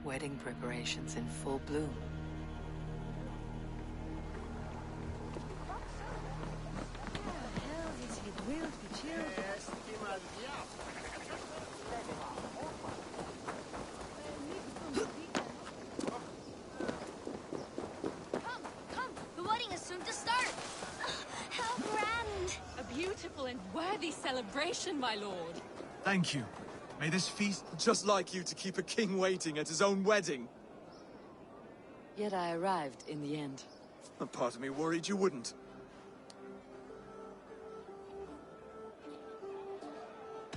Wedding preparations in full bloom. Come! The wedding is soon to start! How grand! A beautiful and worthy celebration, my lord. Thank you. May this feast... Just like you to keep a king waiting at his own wedding. Yet I arrived in the end. A part of me worried you wouldn't.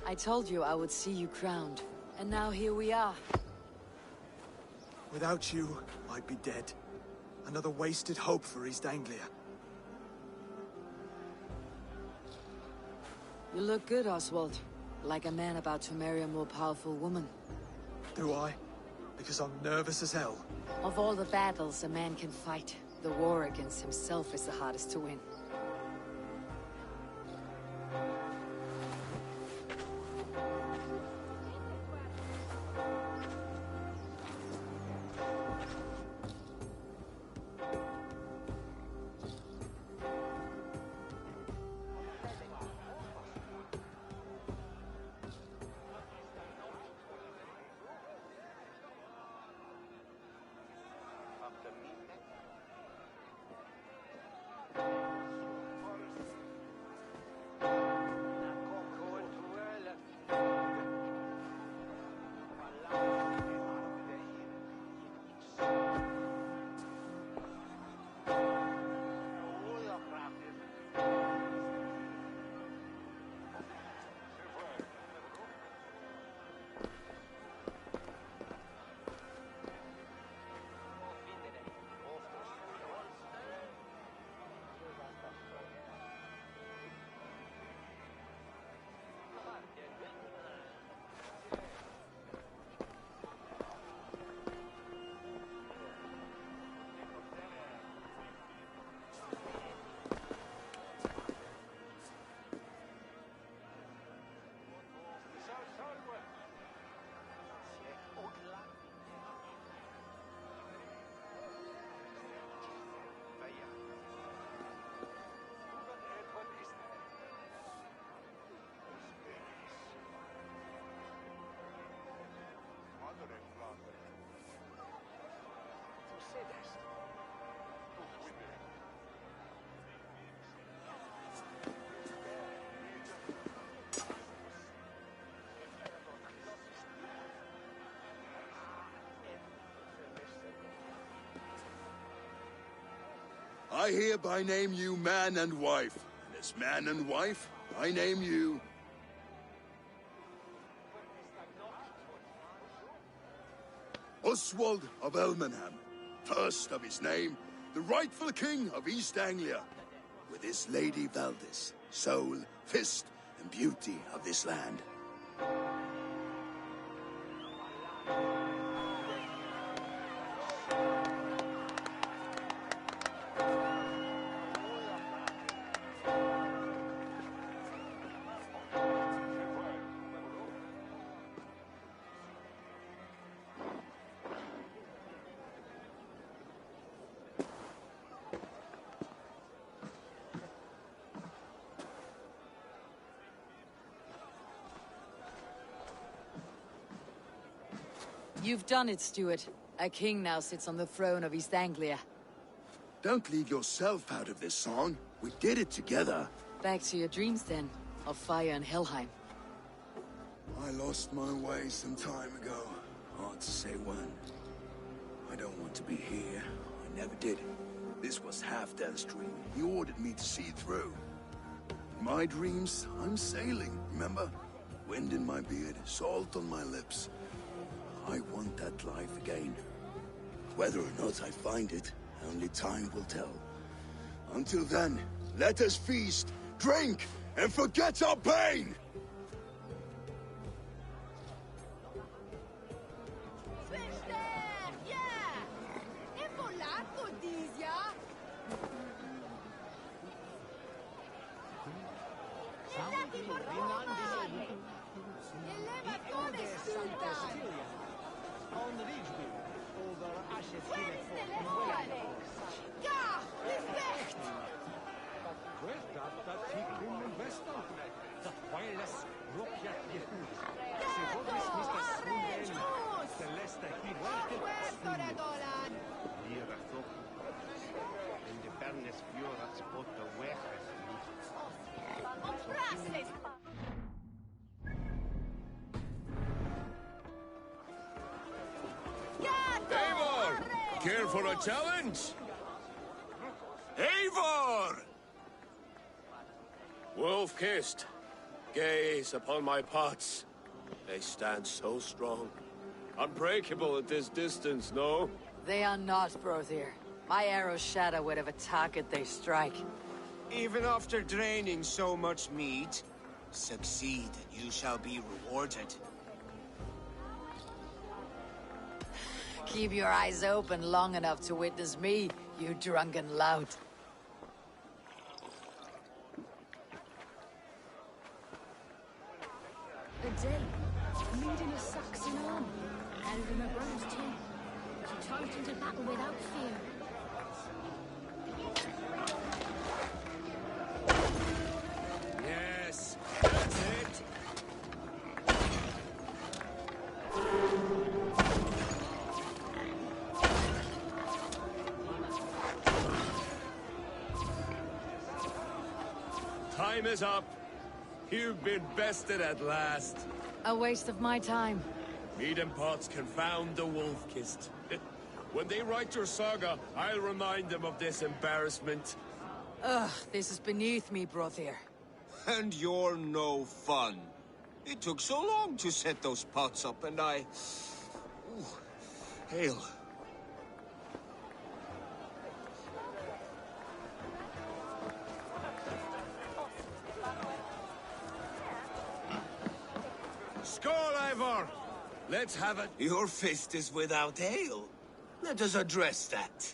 I told you I would see you crowned, and now here we are. Without you, I'd be dead. Another wasted hope for East Anglia. You look good, Oswald. Like a man about to marry a more powerful woman. Do I? Because I'm nervous as hell. Of all the battles a man can fight, the war against himself is the hardest to win. I hereby name you man and wife, and as man and wife, I name you... Oswald of Elmenham, first of his name, the rightful king of East Anglia, with his lady Valdis, soul, fist, and beauty of this land. You've done it, Stuart. A king now sits on the throne of East Anglia. Don't leave yourself out of this song. We did it together. Back to your dreams, then, of fire and Helheim. I lost my way some time ago. Hard to say when. I don't want to be here. I never did. This was Halfdan's dream. He ordered me to see it through. In my dreams, I'm sailing, remember? Wind in my beard, salt on my lips. I want that life again. Whether or not I find it, only time will tell. Until then, let us feast, drink, and forget our pain! On the Ridgeview. Care for a challenge? Eivor! Wolf-kissed, gaze upon my pots. They stand so strong. Unbreakable at this distance, no? They are not, Brothier. My arrows shatter whatever target they strike. Even after draining so much meat, succeed and you shall be rewarded. Keep your eyes open long enough to witness me, you drunken lout. A day, leading a Saxon army, carrying a bronze team. She charged into battle without fear. Yes, that's it. Time is up. You've been bested at last. A waste of my time. Mead and Potts confound the wolf-kissed. When they write your saga, I'll remind them of this embarrassment. Ugh, this is beneath me, Brothier. And you're no fun. It took so long to set those pots up, and I... Ooh, hail. Skull, Eivor! Let's have it. Your fist is without ale. Let us address that.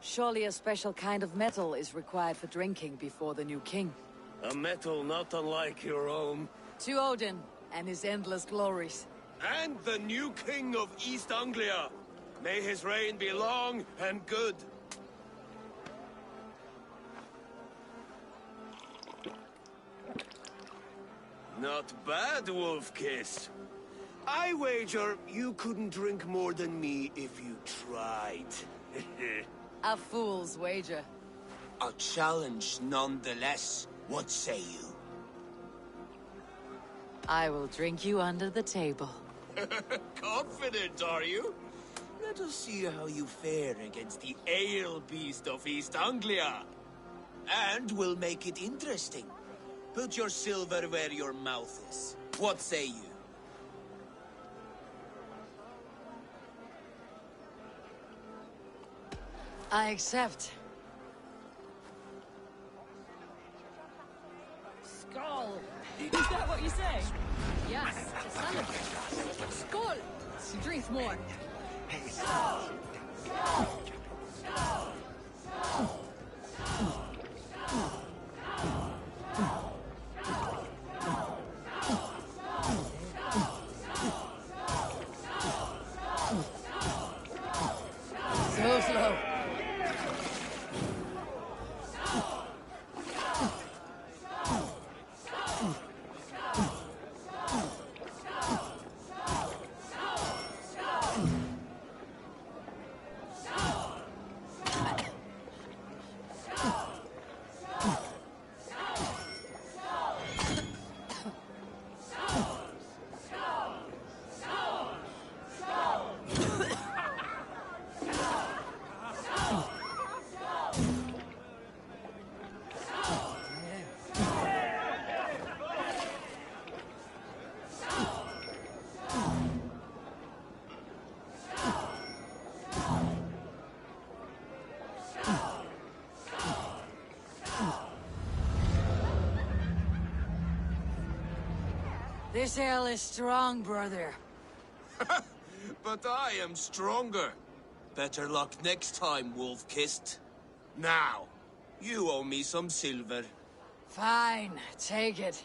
Surely a special kind of metal is required for drinking before the new king. A metal not unlike your own. To Odin and his endless glories. And the new king of East Anglia. May his reign be long and good. Not bad, Wolf-Kiss. I wager you couldn't drink more than me if you tried. A fool's wager. A challenge nonetheless. What say you? I will drink you under the table. Confident, are you? Let us see how you fare against the ale beast of East Anglia. And we'll make it interesting. Put your silver where your mouth is. What say you? I accept. Skull! Is that what you say? Yes, to celebrate. Skull! To drink more. So slow. This ale is strong, brother. But I am stronger. Better luck next time, Wolf-Kissed. Now, you owe me some silver. Fine, take it.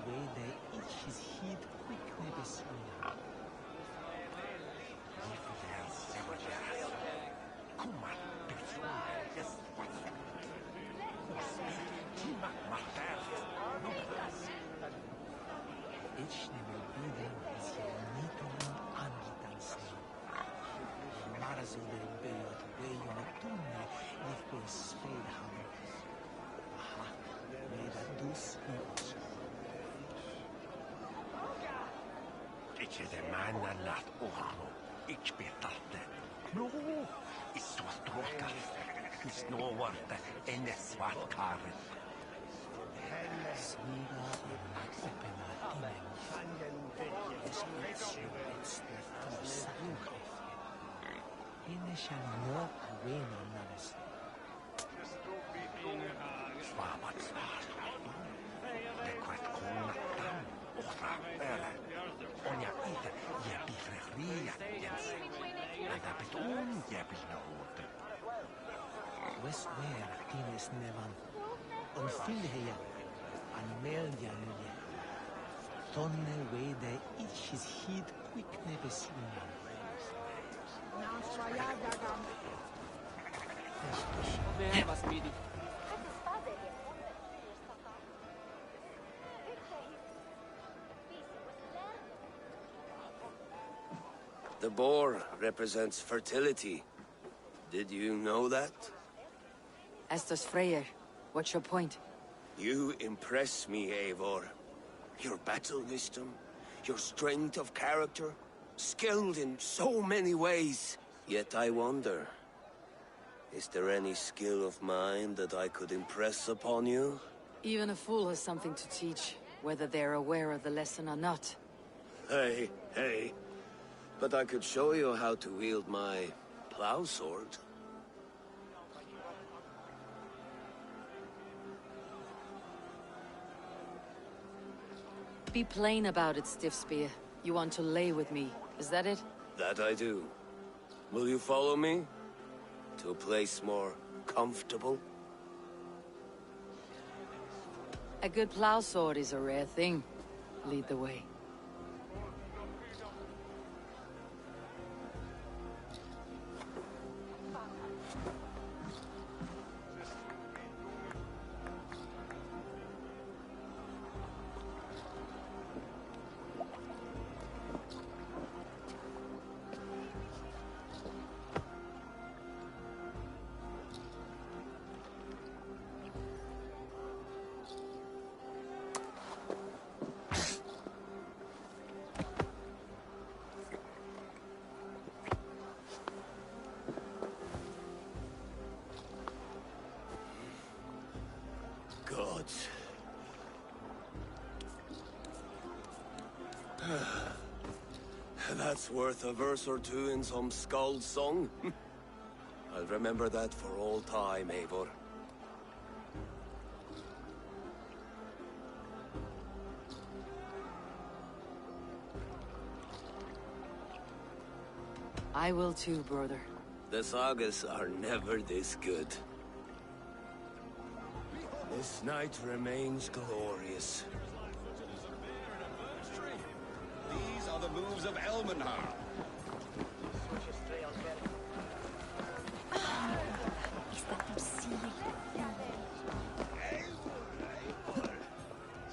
wede ichis hid quick nebesina. Itse manna lat orno, ich betalte. No, it's was trokas. It's no worth enne svartkaren. Sviga opena tinen. Inne no wena naves. Svabat svar. Det kvart konnatam. Ohra öle. On ja itse jäpi frehriä jens. Anta petun jäpilna uute. West where tines nevan. On filheja an meljanuje. Tonne wede ichis hid quick nebesina. Nervas midi. The boar represents fertility. Did you know that? Estos Freyr, what's your point? You impress me, Eivor. Your battle wisdom, your strength of character, skilled in so many ways. Yet I wonder, is there any skill of mine that I could impress upon you? Even a fool has something to teach, whether they're aware of the lesson or not. Hey, hey. But I could show you how to wield my plow sword. Be plain about it, Stiff Spear. You want to lay with me, is that it? That I do. Will you follow me? To a place more comfortable? A good plow sword is a rare thing. Lead the way. Gods. That's worth a verse or two in some skald's song. I'll remember that for all time, Eivor. I will too, brother. The sagas are never this good. This night remains glorious. These are the moves of Elmenhar.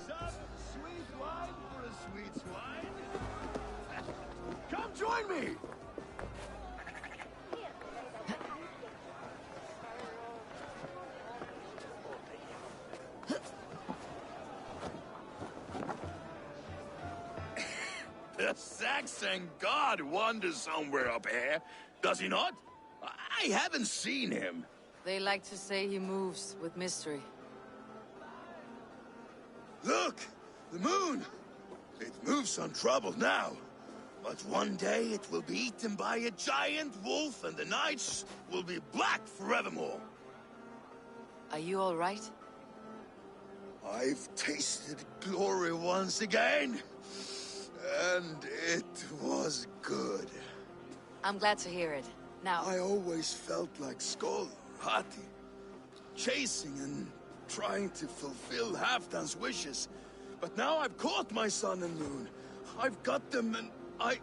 Some sweet wine for a sweet swine. Come join me! The Saxon god wanders somewhere up here, does he not? I haven't seen him. They like to say he moves with mystery. Look! The moon! It moves untroubled now. But one day it will be eaten by a giant wolf and the nights will be black forevermore. Are you all right? I've tasted glory once again. And it was good. I'm glad to hear it. Now, I always felt like Skoll, Hati, chasing and trying to fulfill Halfdan's wishes. But now I've caught my sun and moon. I've got them and I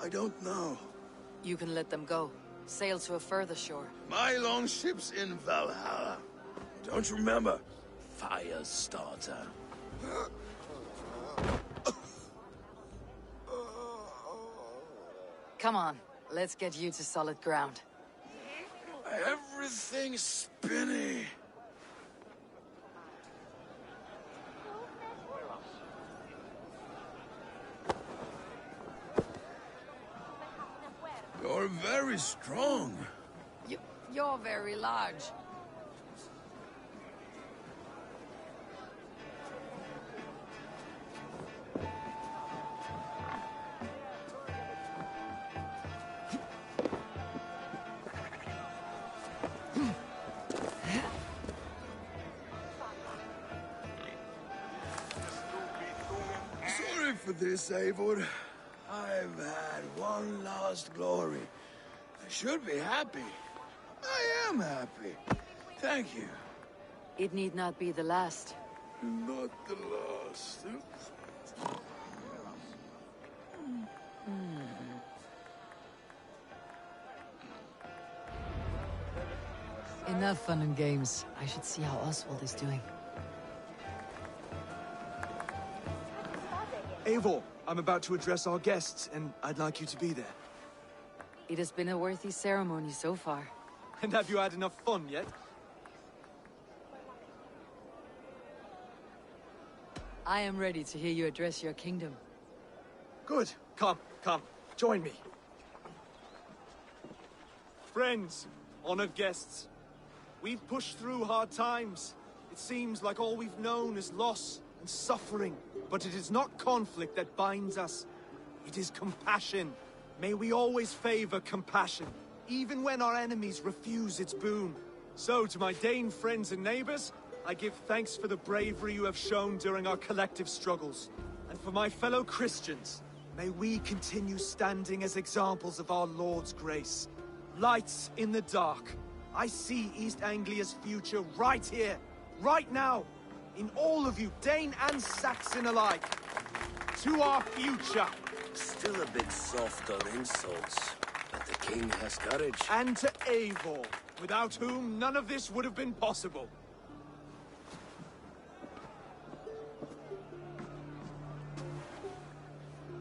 don't know. You can let them go. Sail to a further shore. My longship's in Valhalla. Don't you remember? Firestarter. Come on, let's get you to solid ground. Everything's spinny. You're very strong. You're very large. Sorry for this, Eivor. I've had one last glory. I should be happy. I am happy. Thank you. It need not be the last. Not the last. Enough fun and games. I should see how Oswald is doing. Eivor, I'm about to address our guests, and I'd like you to be there. It has been a worthy ceremony so far. And have you had enough fun yet? I am ready to hear you address your kingdom. Good. Come, join me. Friends, honored guests, we've pushed through hard times. It seems like all we've known is loss and suffering. But it is not conflict that binds us. It is compassion. May we always favor compassion, even when our enemies refuse its boon. So, to my Dane friends and neighbors, I give thanks for the bravery you have shown during our collective struggles. And for my fellow Christians, may we continue standing as examples of our Lord's grace. Lights in the dark. I see East Anglia's future right here, right now, in all of you, Dane and Saxon alike. To our future. Still a bit soft on insults, but the king has courage. And to Eivor, without whom none of this would have been possible.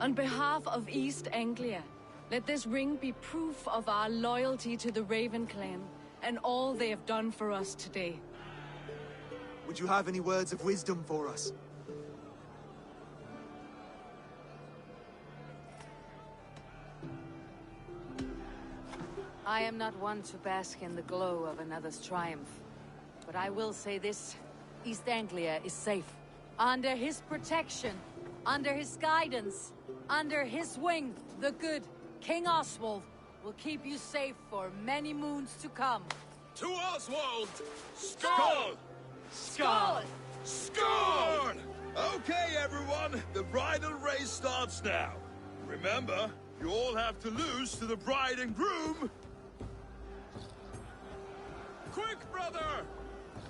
On behalf of East Anglia, let this ring be proof of our loyalty to the Raven clan and all they have done for us today. Would you have any words of wisdom for us? I am not one to bask in the glow of another's triumph. But I will say this, East Anglia is safe. Under his protection, under his guidance, under his wing, the good King Oswald will keep you safe for many moons to come. To Oswald! Skål! Skål! Skål! Okay, everyone, the bridal race starts now. Remember, you all have to lose to the bride and groom. Quick, brother!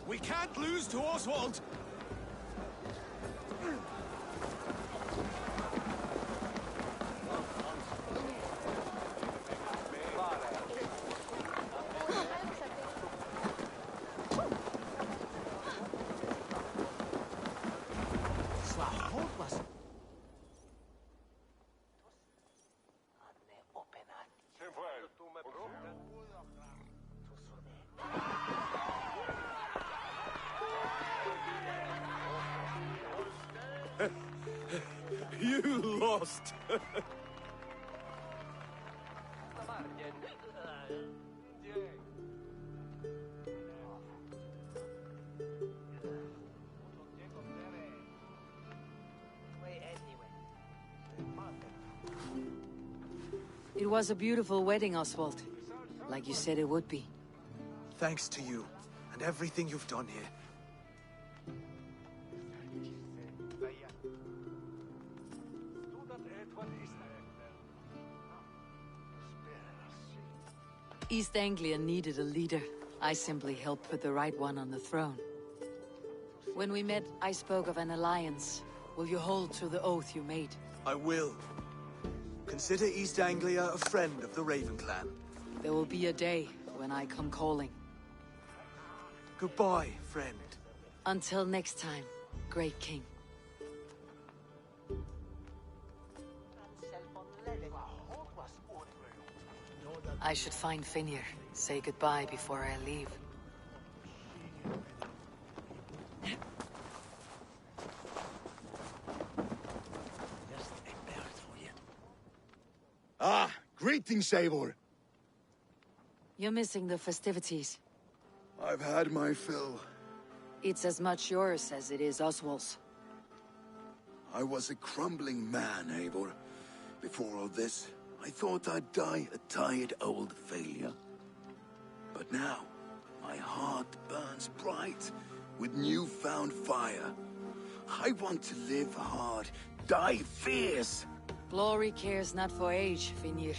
We can't lose to Oswald! You lost! It was a beautiful wedding, Oswald. Like you said it would be. Thanks to you, and everything you've done here. East Anglia needed a leader. I simply helped put the right one on the throne. When we met, I spoke of an alliance. Will you hold to the oath you made? I will. Consider East Anglia a friend of the Raven clan. There will be a day when I come calling. Goodbye, friend. Until next time, Great King. I should find Finir. Say goodbye before I leave. Ah, greetings, Eivor. You're missing the festivities. I've had my fill. It's as much yours as it is Oswald's. I was a crumbling man, Eivor. Before all this, I thought I'd die a tired old failure. But now, my heart burns bright with newfound fire. I want to live hard, die fierce. Glory cares not for age, Finir.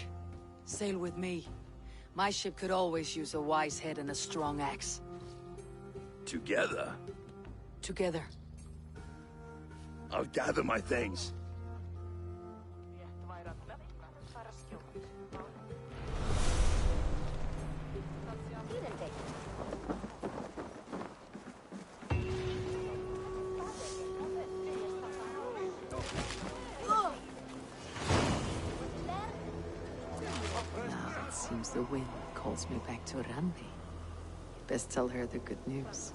Sail with me. My ship could always use a wise head and a strong axe. Together, Together. I'll gather my things. Now it seems the wind calls me back to Randi. Best tell her the good news.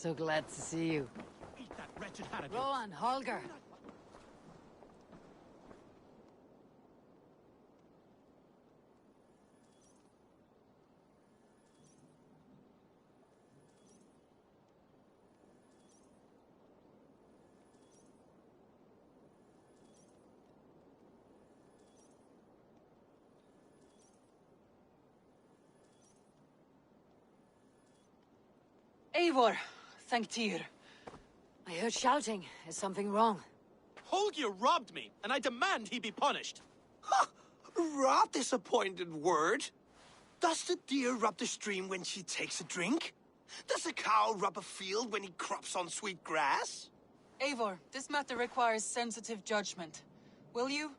So glad to see you. Eat that wretched hat of Rowan, Holger. Eivor, thank Tyr. I heard shouting. Is something wrong? Holger robbed me, and I demand he be punished. Ha! Rot is a pointed word. Does the deer rub the stream when she takes a drink? Does a cow rub a field when he crops on sweet grass? Eivor, this matter requires sensitive judgment. Will you?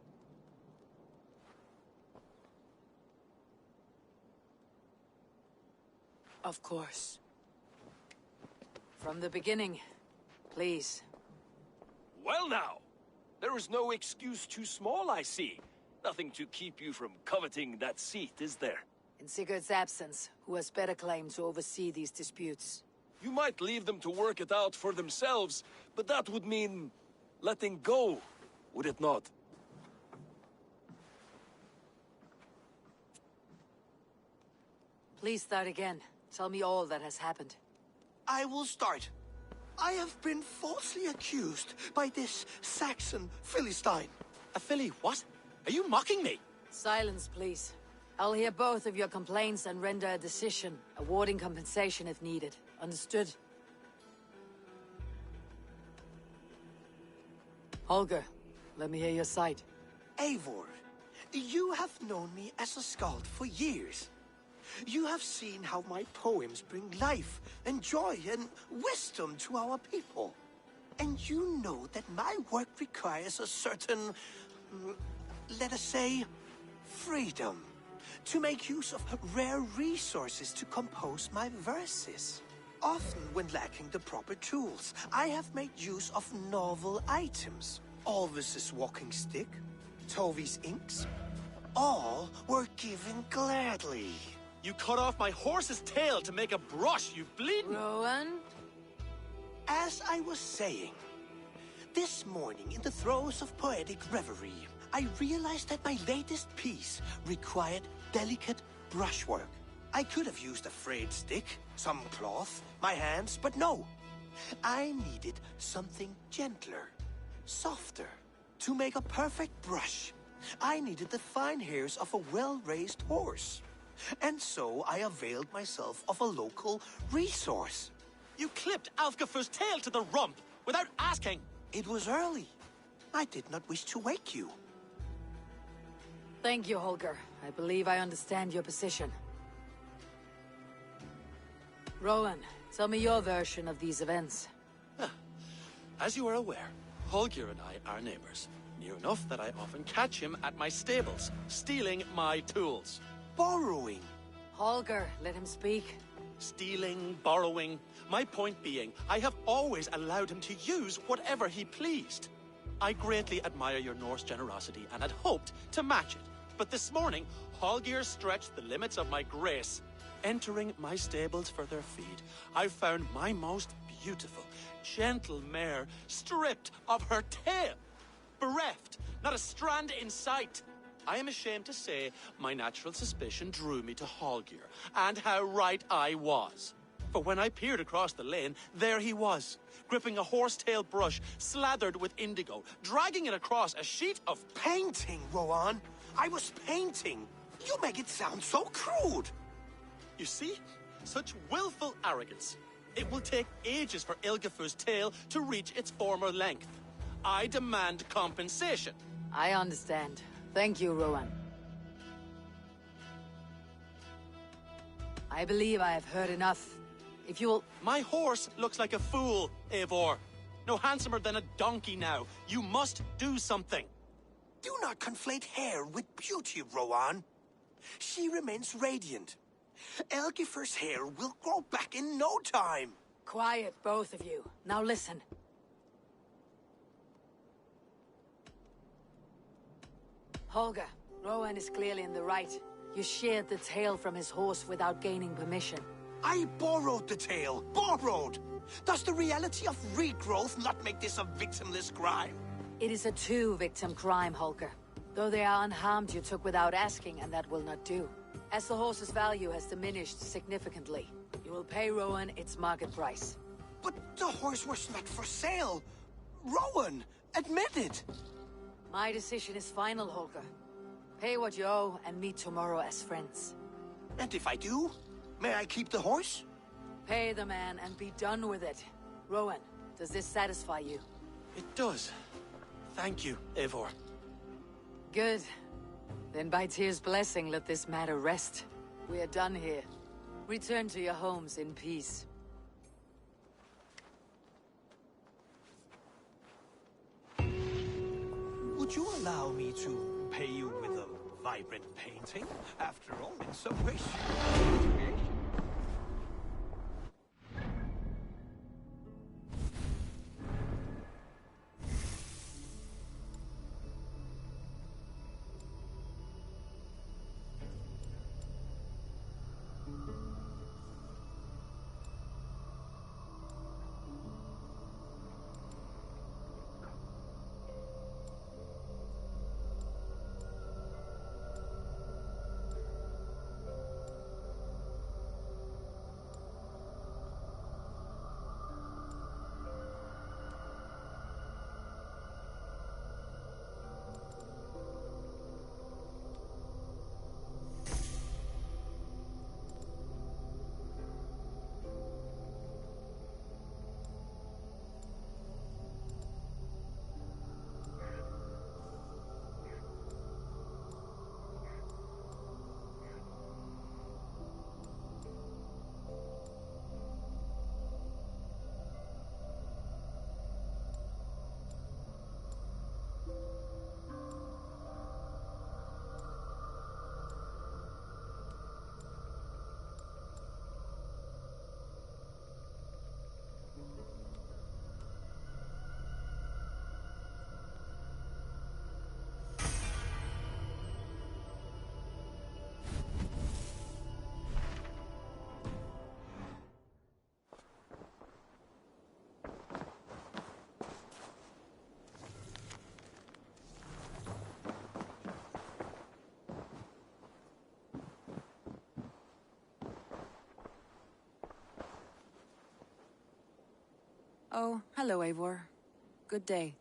Of course. From the beginning, please. Well now, there is no excuse too small, I see. Nothing to keep you from coveting that seat, is there? In Sigurd's absence, who has better claim to oversee these disputes? You might leave them to work it out for themselves, but that would mean letting go, would it not? Please start again. Tell me all that has happened. I will start. I have been falsely accused by this Saxon Philistine. A Philly what? Are you mocking me? Silence, please. I'll hear both of your complaints and render a decision, awarding compensation if needed. Understood? Holger, let me hear your side. Eivor, you have known me as a skald for years. You have seen how my poems bring life and joy and wisdom to our people. And you know that my work requires a certain, let us say, freedom to make use of rare resources to compose my verses. Often when lacking the proper tools, I have made use of novel items. Alvis's walking stick, Tovi's inks, all were given gladly. You cut off my horse's tail to make a brush, you bleeding... Rowan? As I was saying, this morning in the throes of poetic reverie, I realized that my latest piece required delicate brushwork. I could have used a frayed stick, some cloth, my hands, but no. I needed something gentler, softer. To make a perfect brush, I needed the fine hairs of a well-raised horse. And so I availed myself of a local resource. You clipped Alfgafur's tail to the rump without asking. It was early. I did not wish to wake you. Thank you, Holger. I believe I understand your position. Rowan, tell me your version of these events. As you are aware, Holger and I are neighbors. Near enough that I often catch him at my stables, stealing my tools. Borrowing. Holger, let him speak. Stealing, borrowing. My point being, I have always allowed him to use whatever he pleased. I greatly admire your Norse generosity and had hoped to match it. But this morning, Holger stretched the limits of my grace. Entering my stables for their feed, I found my most beautiful, gentle mare stripped of her tail. Bereft, not a strand in sight. I am ashamed to say my natural suspicion drew me to Holger, and how right I was. For when I peered across the lane, there he was, gripping a horsetail brush slathered with indigo, dragging it across a sheet of... Painting, Rowan. I was painting. You make it sound so crude. You see? Such willful arrogance. It will take ages for Ilgafur's tail to reach its former length. I demand compensation. I understand. Thank you, Rowan. I believe I have heard enough. If you will... My horse looks like a fool, Eivor. No handsomer than a donkey now. You must do something. Do not conflate hair with beauty, Rowan. She remains radiant. Elgifur's hair will grow back in no time. Quiet, both of you. Now listen. Holger, Rowan is clearly in the right. You sheared the tail from his horse without gaining permission. I borrowed the tail. Borrowed! Does the reality of regrowth not make this a victimless crime? It is a two-victim crime, Holger. Though they are unharmed, you took without asking, and that will not do. As the horse's value has diminished significantly, you will pay Rowan its market price. But the horse was not for sale. Rowan, admit it. My decision is final, Holger. Pay what you owe and meet tomorrow as friends. And if I do, may I keep the horse? Pay the man and be done with it. Rowan, does this satisfy you? It does. Thank you, Eivor. Good. Then by Tyr's blessing, let this matter rest. We are done here. Return to your homes in peace. Would you allow me to pay you with a vibrant painting? After all, in some ways... Oh, hello, Eivor. Good day.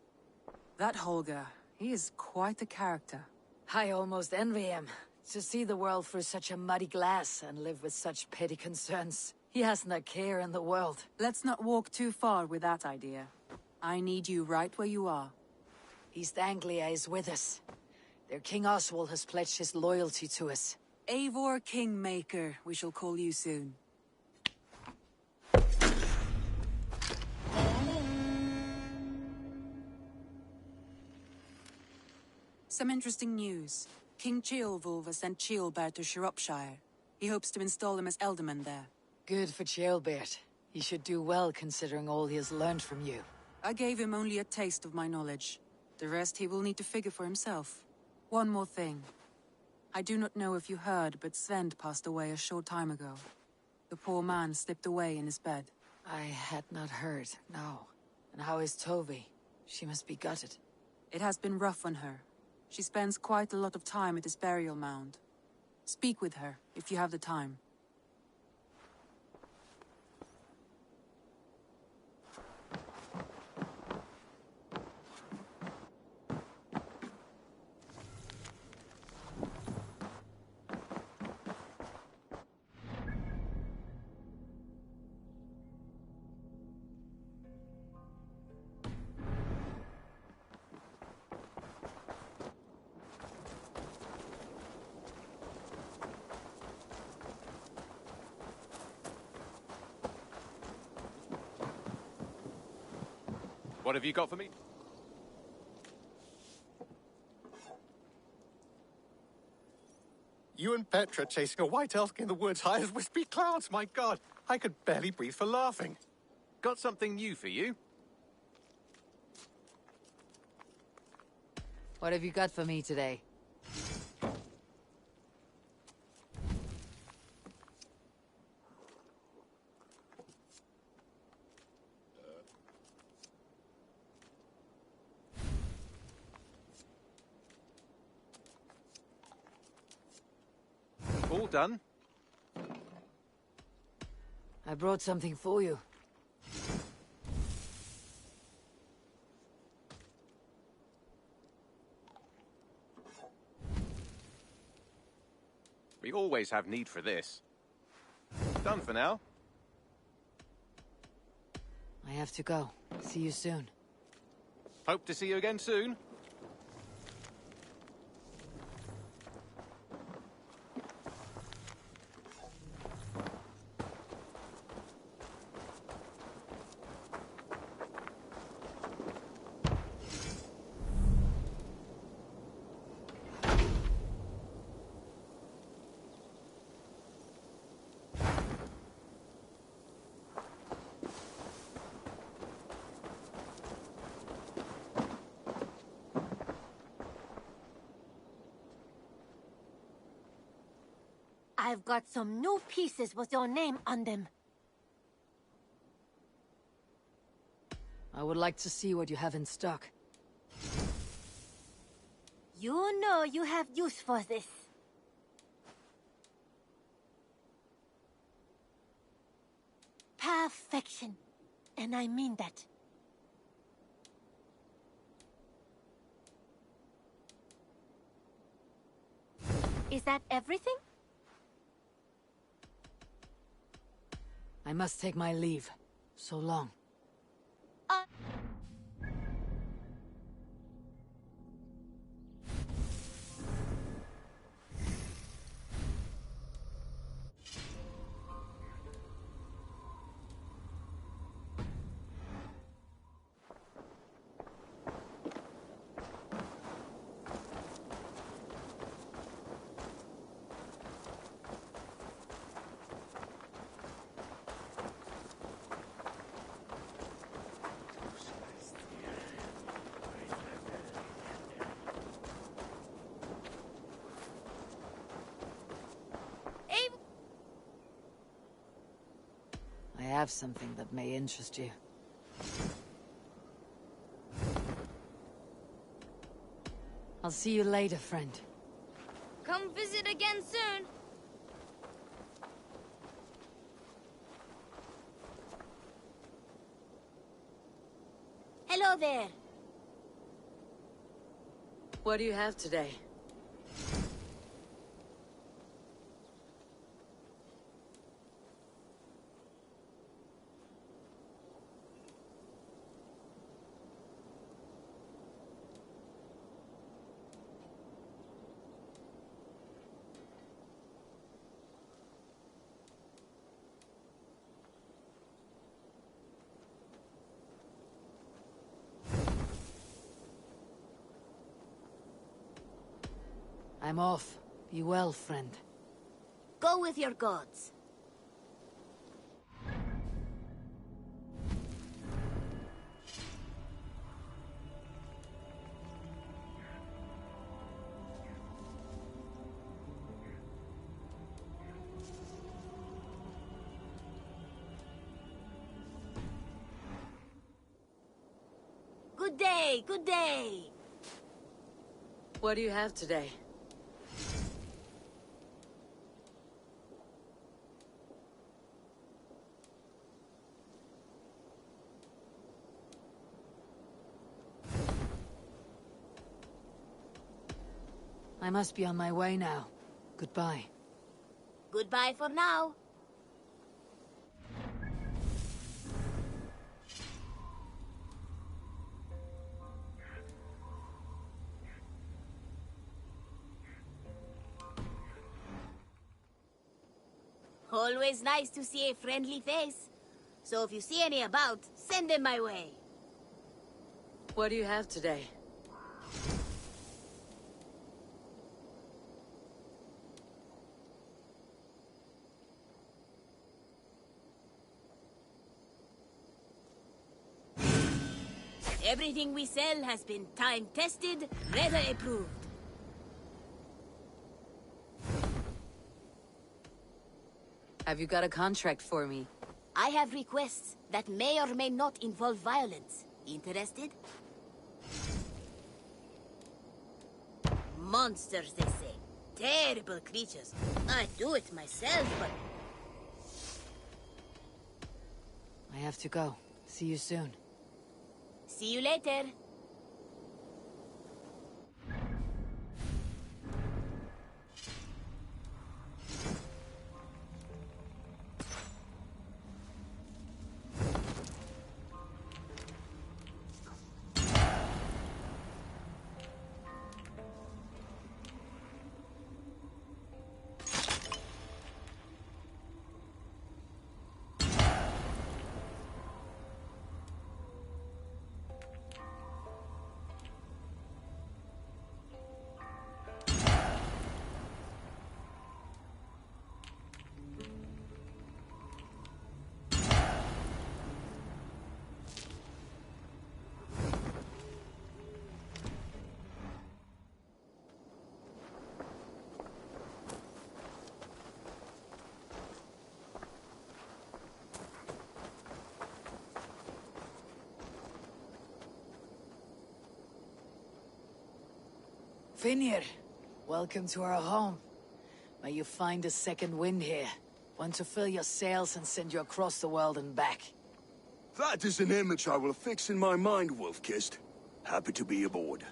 That Holger, he is quite a character. I almost envy him. To see the world through such a muddy glass and live with such petty concerns. He hasn't a care in the world. Let's not walk too far with that idea. I need you right where you are. East Anglia is with us. Their King Oswald has pledged his loyalty to us. Eivor Kingmaker, we shall call you soon. Some interesting news. King Ceolwulf has sent Ceolbert to Shropshire. He hopes to install him as Elderman there. Good for Ceolbert. He should do well considering all he has learned from you. I gave him only a taste of my knowledge. The rest he will need to figure for himself. One more thing. I do not know if you heard, but Svend passed away a short time ago. The poor man slipped away in his bed. I had not heard, no. And how is Tovi? She must be gutted. It has been rough on her. She spends quite a lot of time at his burial mound. Speak with her, if you have the time. What have you got for me? You and Petra chasing a white elk in the woods high as wispy clouds, my God! I could barely breathe for laughing. Got something new for you? What have you got for me today? all done? I brought something for you. We always have need for this. Done for now. I have to go. See you soon. Hope to see you again soon. I've got some new pieces with your name on them. I would like to see what you have in stock. You know you have use for this. Perfection. And I mean that. Is that everything? I must take my leave. So long. I have something that may interest you. I'll see you later, friend. Come visit again soon. Hello there. What do you have today? I'm off. Be well, friend. Go with your gods. Good day, good day. What do you have today? I must be on my way now. Goodbye. Goodbye for now. Always nice to see a friendly face. So if you see any about, send them my way. What do you have today? Everything we sell has been time-tested, Reda approved. Have you got a contract for me? I have requests that may or may not involve violence. Interested? Monsters, they say. terrible creatures. I'd do it myself, but... I have to go. See you soon. See you later. Finir, welcome to our home. May you find a second wind here. One to fill your sails and send you across the world and back. That is an image I will fix in my mind, Wolf-Kissed. Happy to be aboard.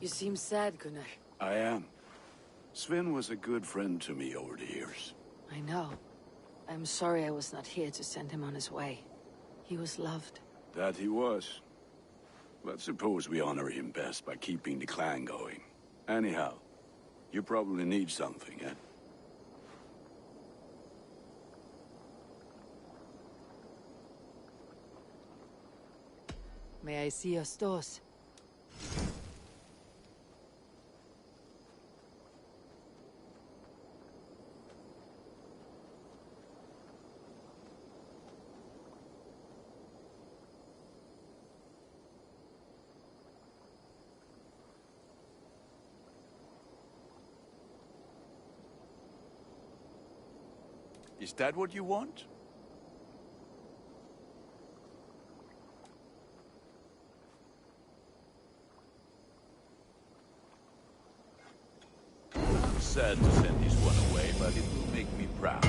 You seem sad, Gunnar. I am. Sven was a good friend to me over the years. I know. I'm sorry I was not here to send him on his way. He was loved. That he was. But suppose we honor him best by keeping the clan going. Anyhow, you probably need something, eh? May I see your stores? Is that what you want? I'm sad to send this one away, but it will make me proud.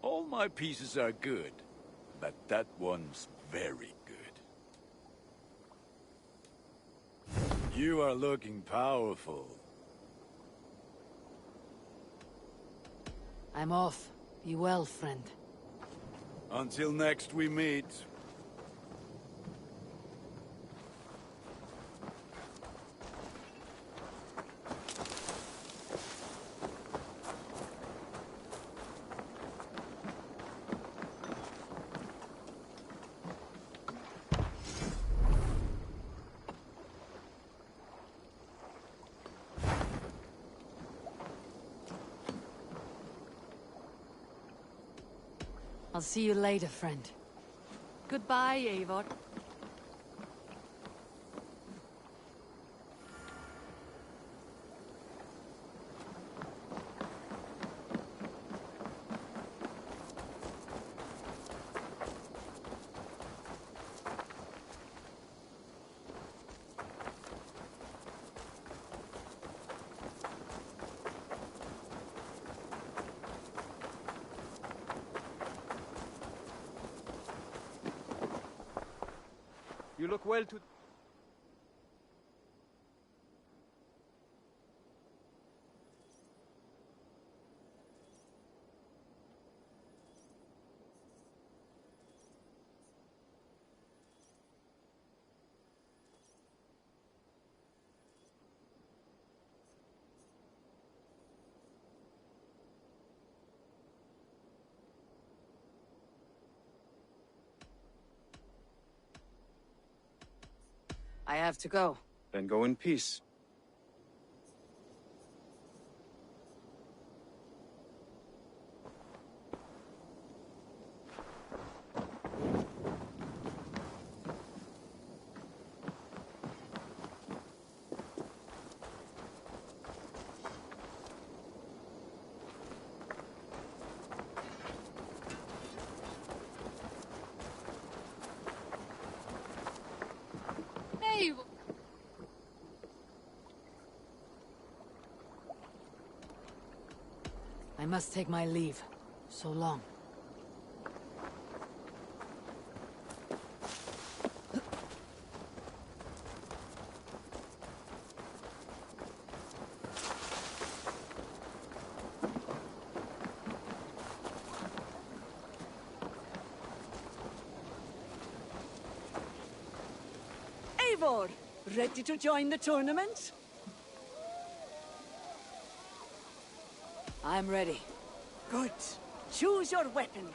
All my pieces are good, but that one's very good. You are looking powerful. I'm off. Be well, friend. Until next we meet. I'll see you later, friend. Goodbye, Eivor. You look well to... I have to go. Then go in peace. I must take my leave. So long. Eivor, ready to join the tournament? I'm ready. Good. Choose your weapon.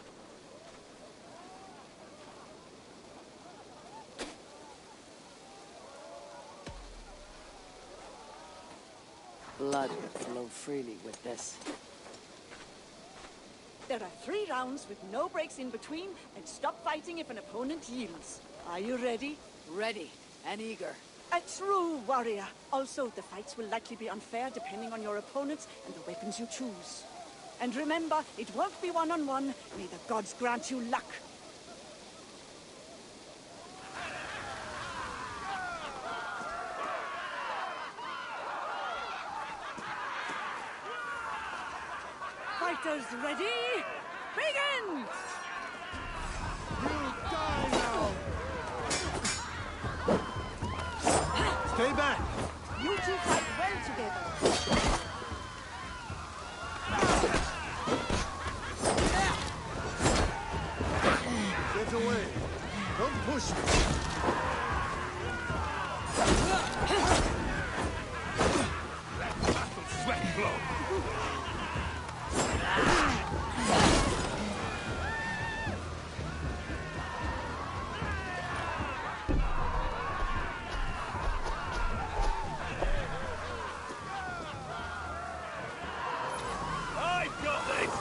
Blood will flow freely with this. There are 3 rounds with no breaks in between, and stop fighting if an opponent yields. Are you ready? Ready and eager. A true warrior. Also, the fights will likely be unfair depending on your opponents and the weapons you choose. And remember, it won't be one-on-one. May the gods grant you luck. Fighters ready? Begin! You die now! Stay back! You two fight well together. Get away! Don't push me! Sweat flow. I've got this!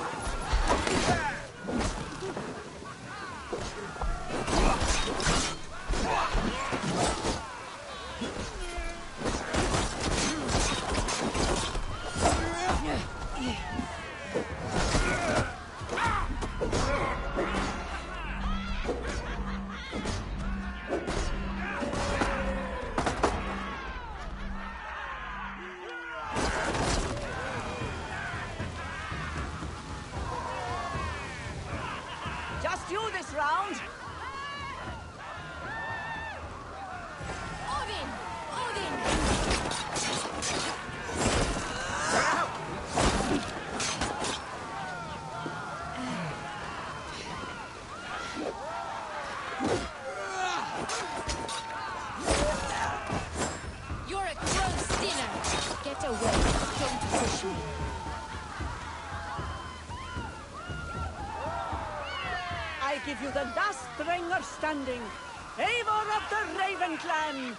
Just you this round. Odin! Odin! You're a gross dinner! Get away! Don't push me! I give you the last stringer standing. Eivor of the Raven Clan!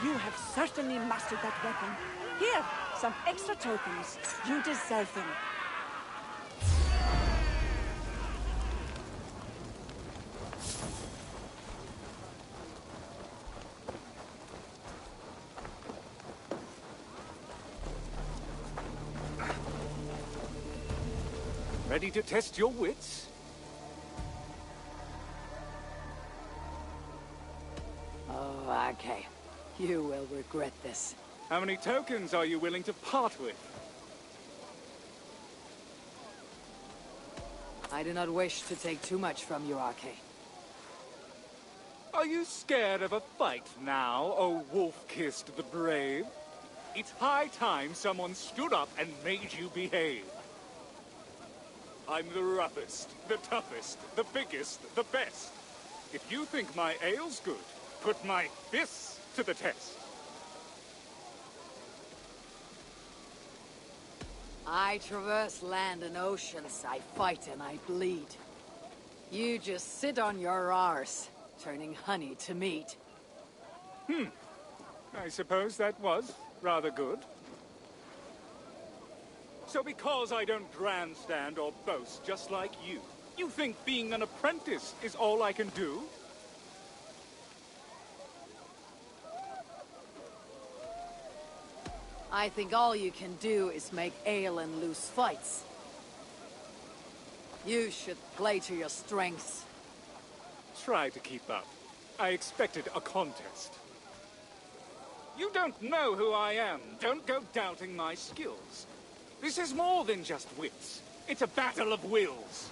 You have certainly mastered that weapon. Here, some extra tokens. You deserve them. Ready to test your wits? Oh, okay. You will regret this. How many tokens are you willing to part with? I do not wish to take too much from you, Arke. Are you scared of a fight now, oh wolf-kissed the brave? It's high time someone stood up and made you behave. I'm the roughest, the toughest, the biggest, the best. If you think my ale's good, put my fists to the test. I traverse land and oceans, I fight and I bleed. You just sit on your arse, turning honey to meat. I suppose that was rather good. So because I don't grandstand or boast just like you think being an apprentice is all I can do? I think all you can do is make ale and lose fights. You should play to your strengths. Try to keep up. I expected a contest. You don't know who I am. Don't go doubting my skills. This is more than just wits. It's a battle of wills.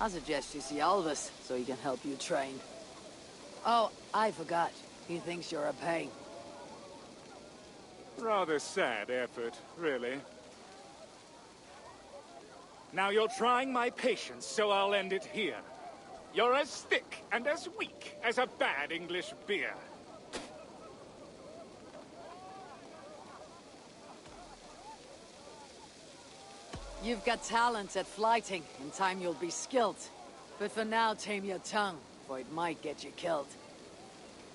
I suggest you see Alvis, so he can help you train. Oh, I forgot. He thinks you're a pain. Rather sad effort, really. Now you're trying my patience, so I'll end it here. You're as thick and as weak as a bad English beer. You've got talent at flighting. In time you'll be skilled. But for now, tame your tongue, for it might get you killed.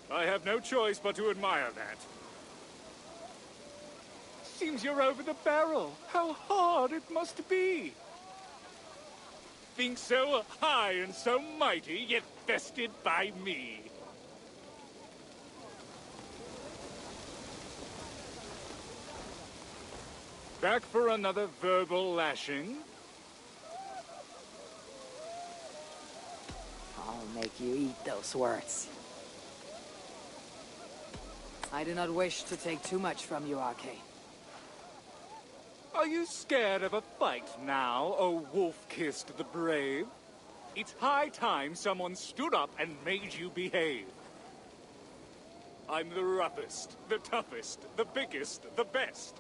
I have no choice but to admire that. Seems you're over the barrel. How hard it must be. Being so high and so mighty, yet bested by me. Back for another verbal lashing? I'll make you eat those words. I do not wish to take too much from you, Arcane. Are you scared of a fight now, O wolf-kissed the brave? It's high time someone stood up and made you behave. I'm the roughest, the toughest, the biggest, the best.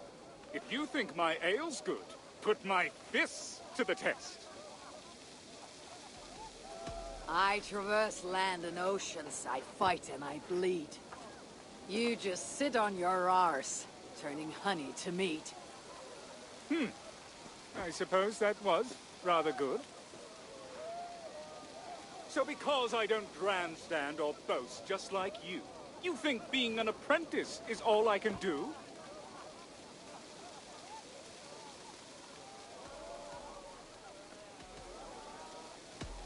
If you think my ale's good, put my fists to the test. I traverse land and oceans, I fight and I bleed. You just sit on your arse, turning honey to meat. I suppose that was rather good. So because I don't grandstand or boast just like you think being an apprentice is all I can do?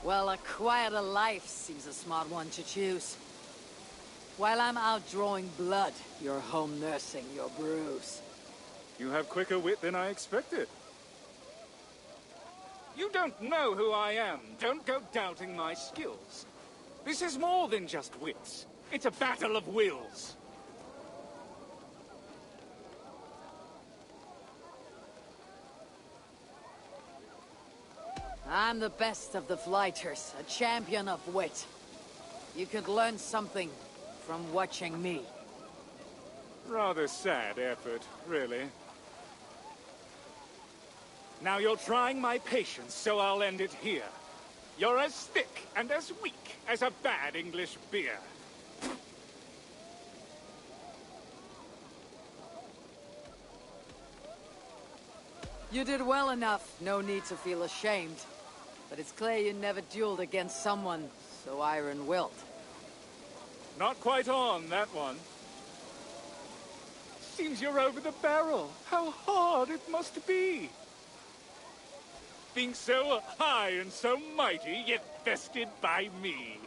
Well, a quieter life seems a smart one to choose. While I'm out drawing blood, you're home nursing your bruise. You have quicker wit than I expected. You don't know who I am. Don't go doubting my skills. This is more than just wits. It's a battle of wills. I'm the best of the flighters, a champion of wit. You could learn something from watching me. Rather sad effort, really. Now you're trying my patience, so I'll end it here. You're as thick and as weak as a bad English beer. You did well enough, no need to feel ashamed. But it's clear you never dueled against someone so iron-willed. Not quite on, that one. Seems you're over the barrel. How hard it must be. Being so high and so mighty, yet bested by me.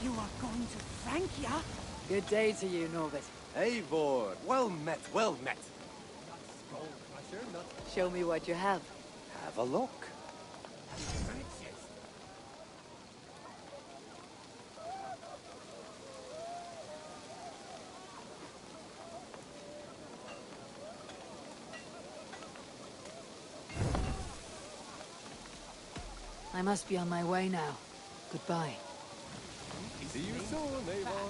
You are going to Francia? Good day to you, Norbert. Eivor, well met, well met. Show me what you have. Have a look. I must be on my way now. Goodbye. See you soon, Eivor.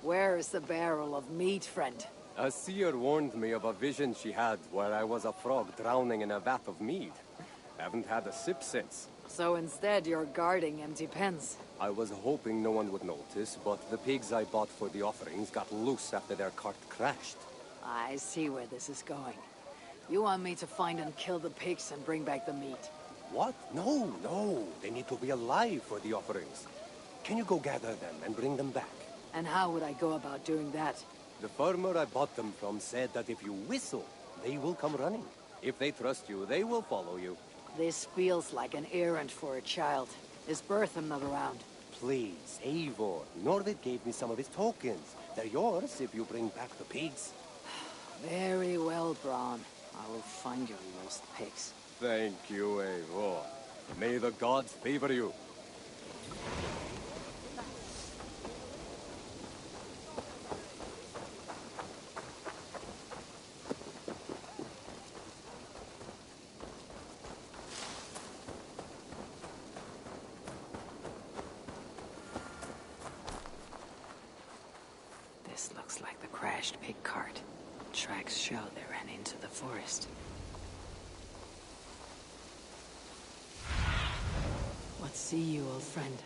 Where is the barrel of meat, friend? A seer warned me of a vision she had where I was a frog drowning in a vat of mead. Haven't had a sip since. So instead, you're guarding empty pens. I was hoping no one would notice, but the pigs I bought for the offerings got loose after their cart crashed. I see where this is going. You want me to find and kill the pigs and bring back the meat? What? No, no. They need to be alive for the offerings. Can you go gather them and bring them back? And how would I go about doing that? The farmer I bought them from said that if you whistle, they will come running. If they trust you, they will follow you. This feels like an errand for a child. Is Bertham not around? Please, Eivor. Norvid gave me some of his tokens. They're yours if you bring back the pigs. Very well, Bron. I will find your lost pigs. Thank you, Eivor. May the gods favor you. This looks like the crashed pig cart. Tracks show they ran into the forest. What see you, old friend?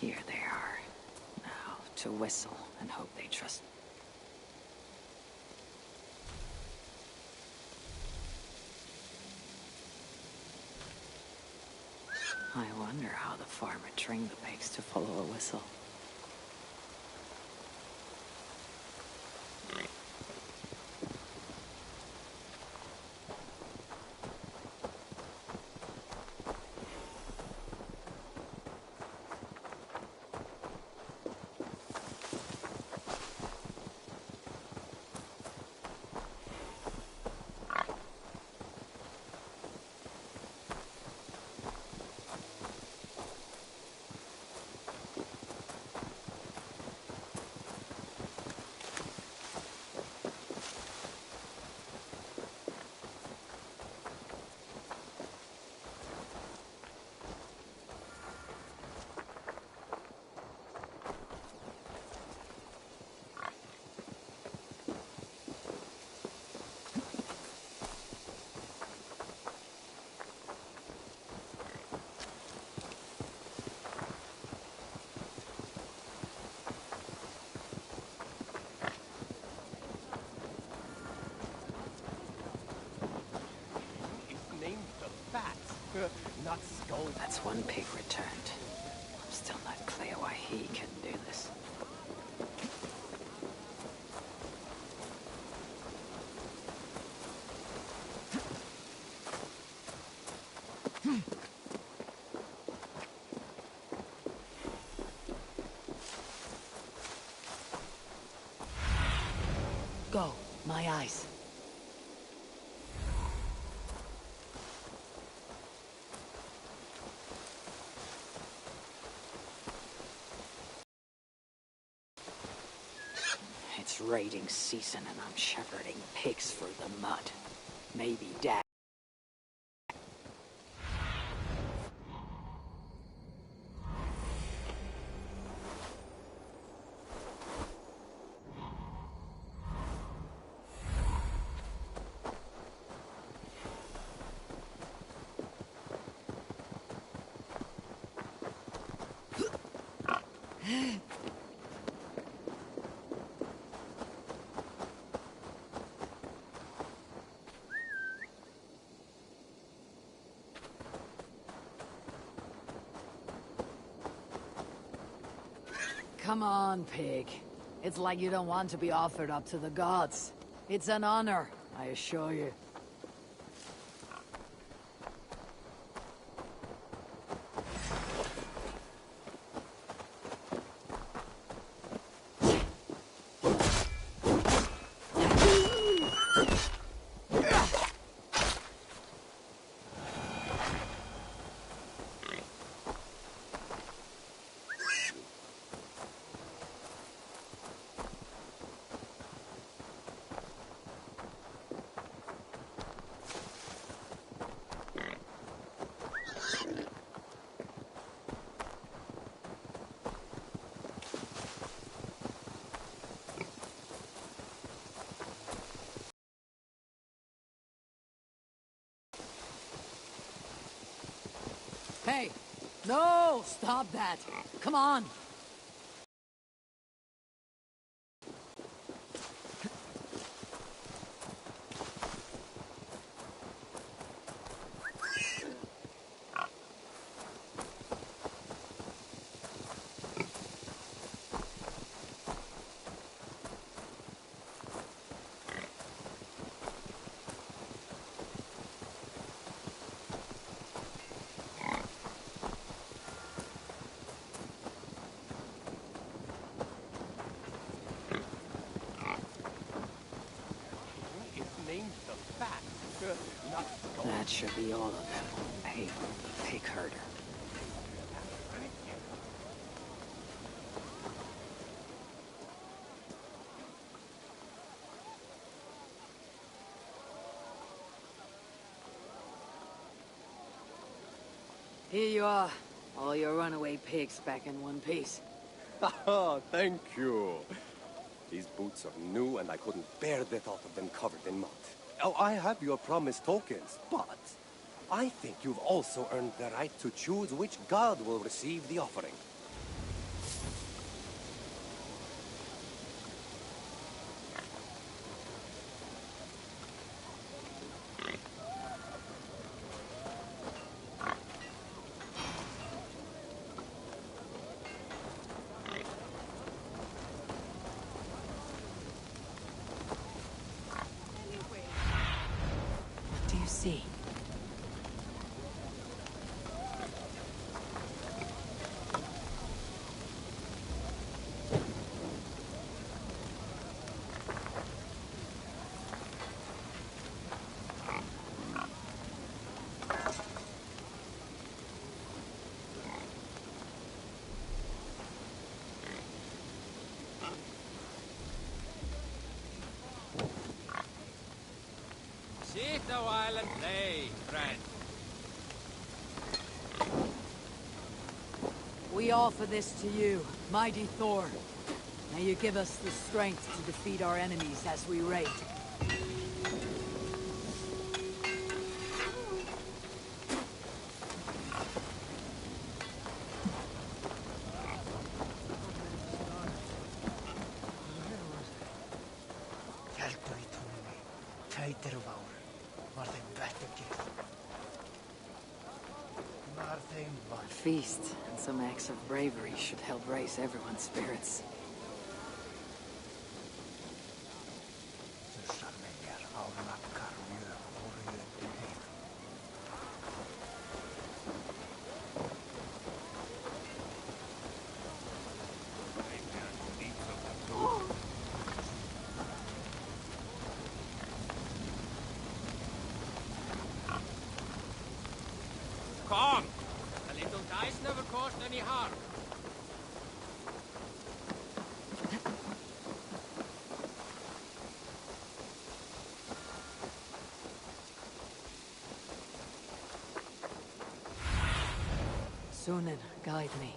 Here they are. Now, to whistle and hope they trust me. I wonder how the farmer trained the pigs to follow a whistle. Not skull. That's one pig returned. I'm still not clear why he couldn't do this. Go, my eyes. It's raiding season and I'm shepherding pigs through the mud. Maybe Dad. Come on, pig. It's like you don't want to be offered up to the gods. It's an honor, I assure you. Hey! No! Stop that! Come on! That should be all of them. Hey, pig herder. Here you are. All your runaway pigs back in one piece. Oh, thank you. These boots are new, and I couldn't bear the thought of them covered in mud. Oh, I have your promised tokens, but I think you've also earned the right to choose which god will receive the offering. What do you see? Sit a while and play, friend. We offer this to you, mighty Thor. May you give us the strength to defeat our enemies as we raid. A feast and some acts of bravery should help raise everyone's spirits. Come! A little dice never caused any harm. Sunan, guide me.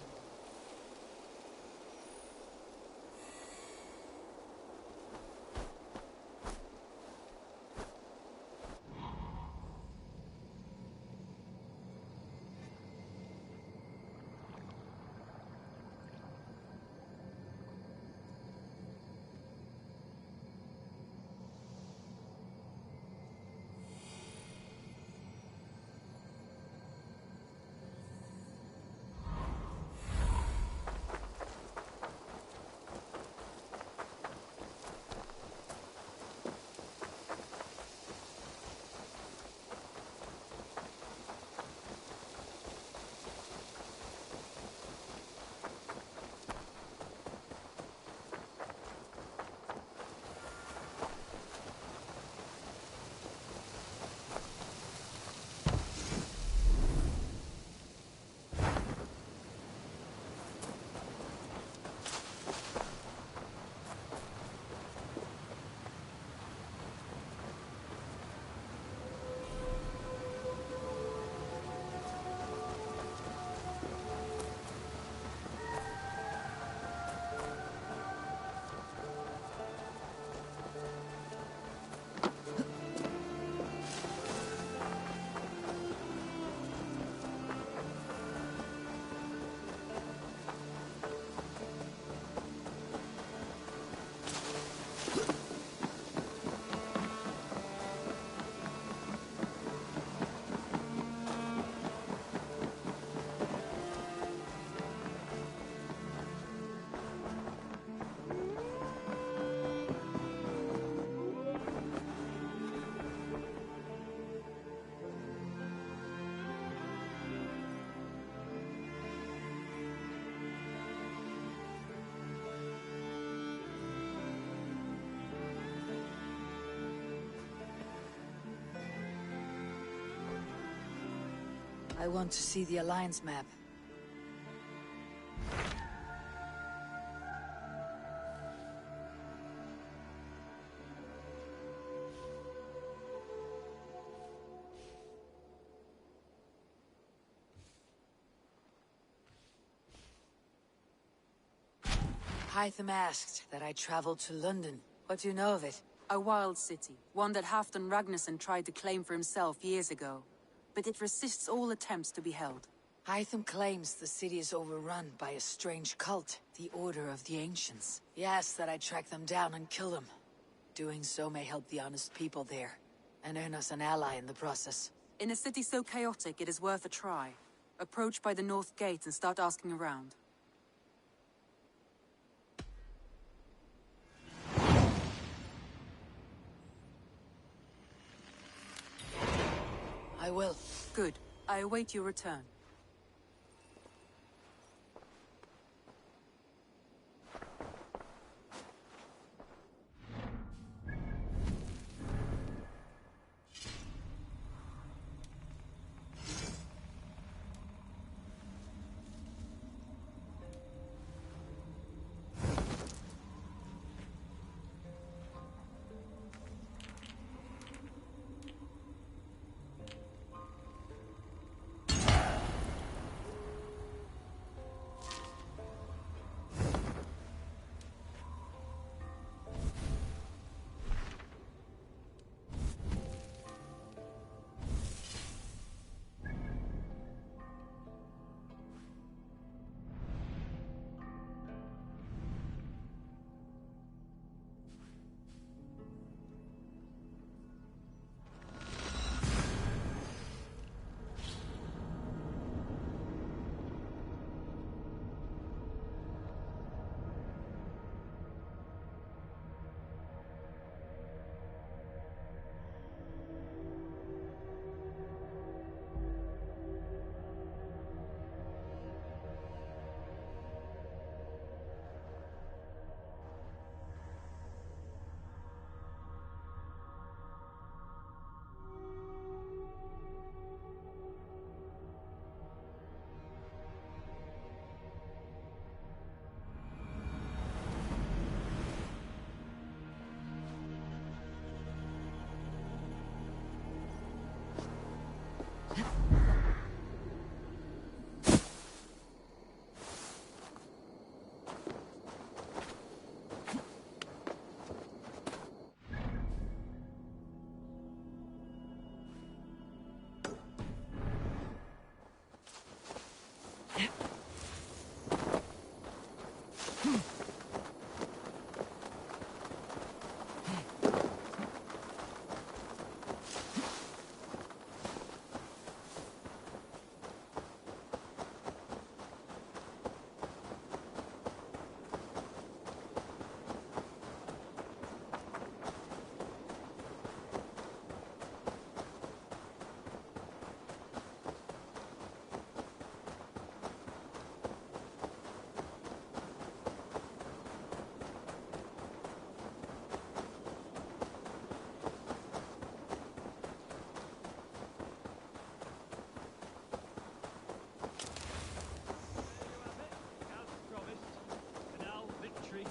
I want to see the Alliance map. Hytham asked that I travel to London. What do you know of it? A wild city, one that Halfdan Ragnarsson tried to claim for himself years ago. But it resists all attempts to be held. Hytham claims the city is overrun by a strange cult, the Order of the Ancients. He asks that I track them down and kill them. Doing so may help the honest people there, and earn us an ally in the process. In a city so chaotic, it is worth a try. Approach by the North Gate and start asking around. I will. Good. I await your return.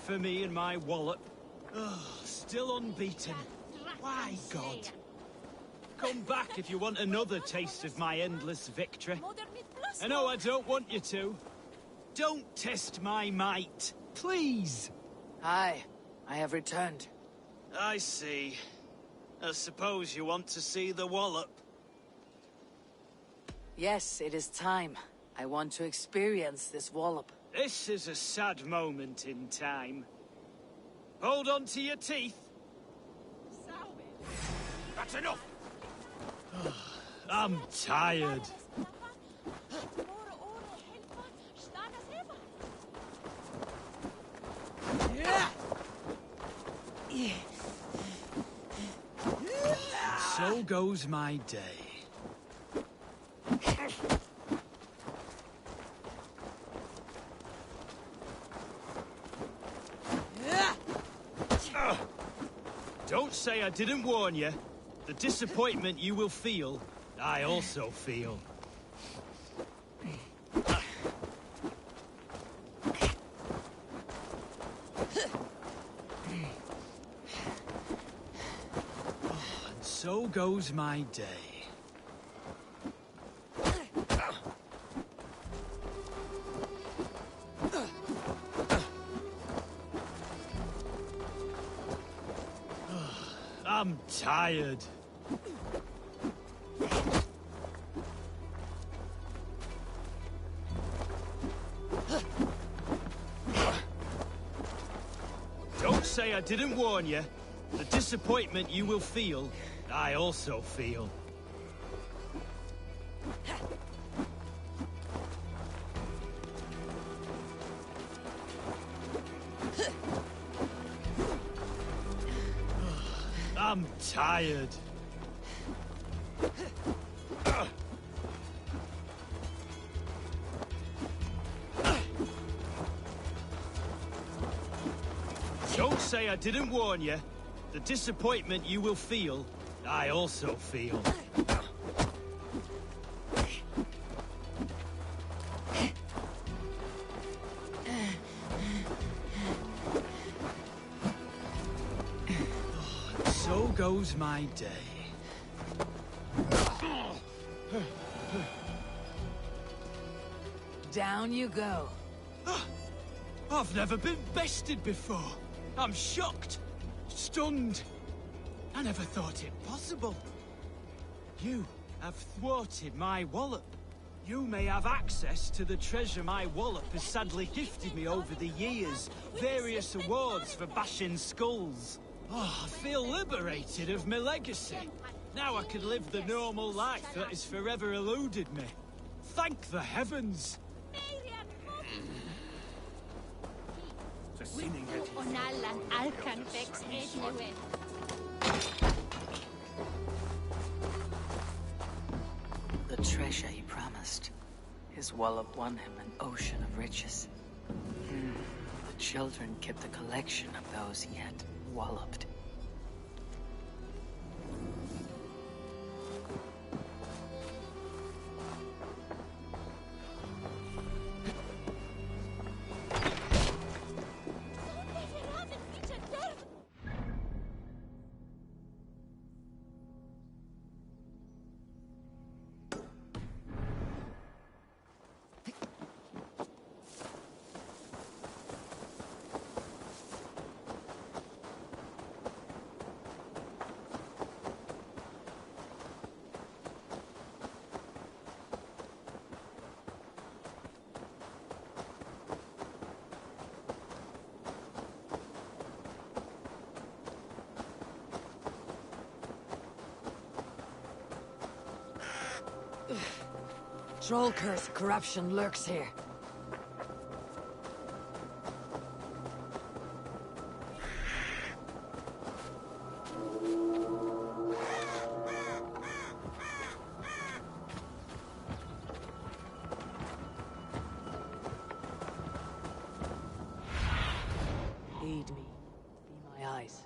For me and my wallet. Oh, still unbeaten. Why, God? Come back if you want another taste of my endless victory. I know I don't want you to. Don't test my might, please. Hi, I have returned. I see. I suppose you want to see the wallop. Yes, it is time. I want to experience this wallop. This is a sad moment in time. Hold on to your teeth. That's enough! I'm tired. So goes my day. Don't say I didn't warn you. The disappointment you will feel, I also feel. So goes my day. I'm tired. Don't say I didn't warn you. The disappointment you will feel, I also feel. I'm tired. Don't say I didn't warn you. The disappointment you will feel, I also feel. So goes my day. Down you go. I've never been bested before. I'm shocked. Stunned. I never thought it possible. You have thwarted my wallop. You may have access to the treasure my wallop has sadly gifted me over the years. Various awards for bashing skulls. Oh, I feel liberated of my legacy. Now I can live the normal life that has forever eluded me. Thank the heavens. The treasure he promised. His wallop won him an ocean of riches. The children kept a collection of those he had walloped. Troll curse corruption lurks here. Aid me. Be my eyes.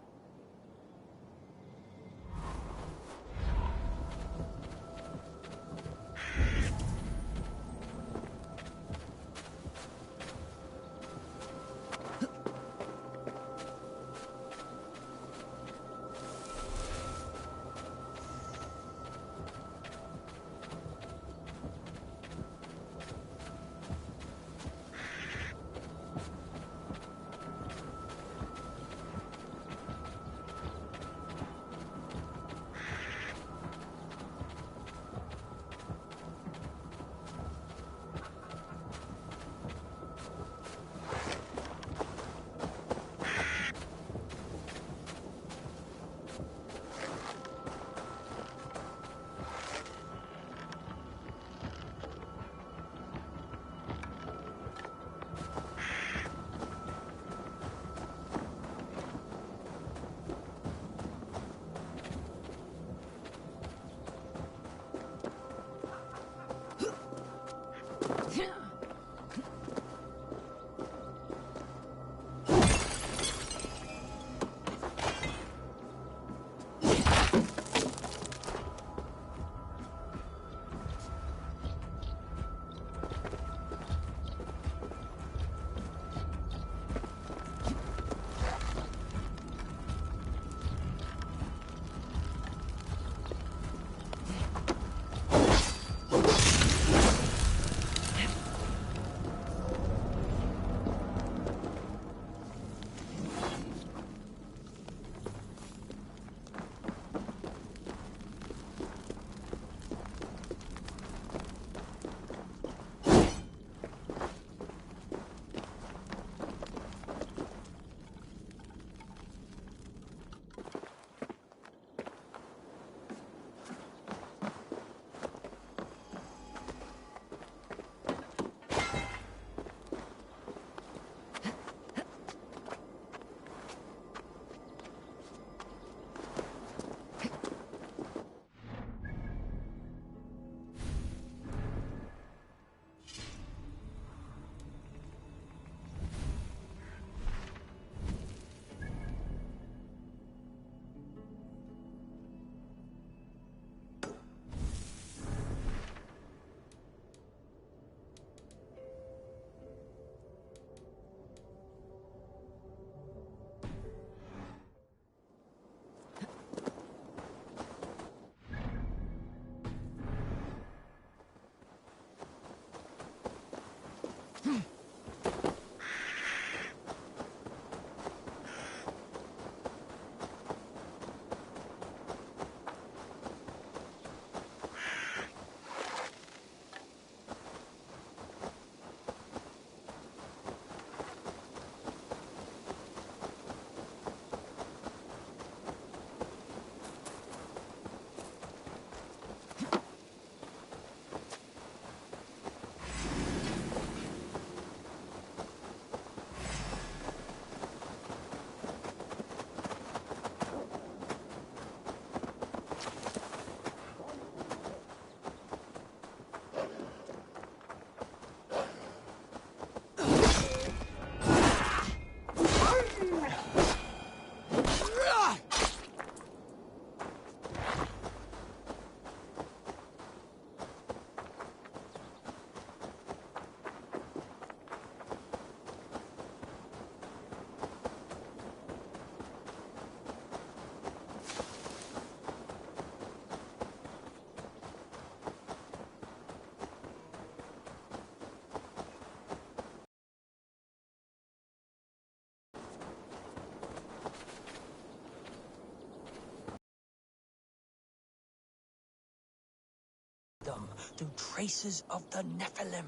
Them through traces of the Nephilim,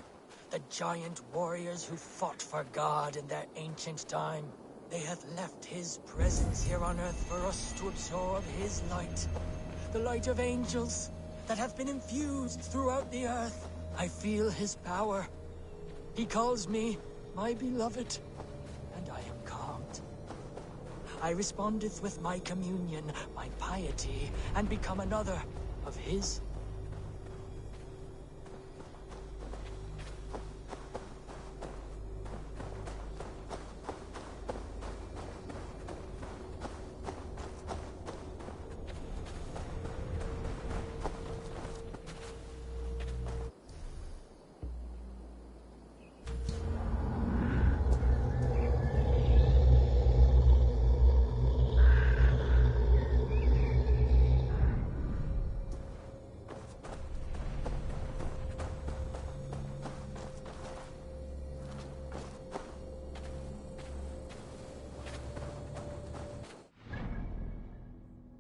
the giant warriors who fought for God in their ancient time. They have left his presence here on earth for us to absorb his light, the light of angels that have been infused throughout the earth. I feel his power. He calls me my beloved, and I am calmed. I respondeth with my communion, my piety, and become another of his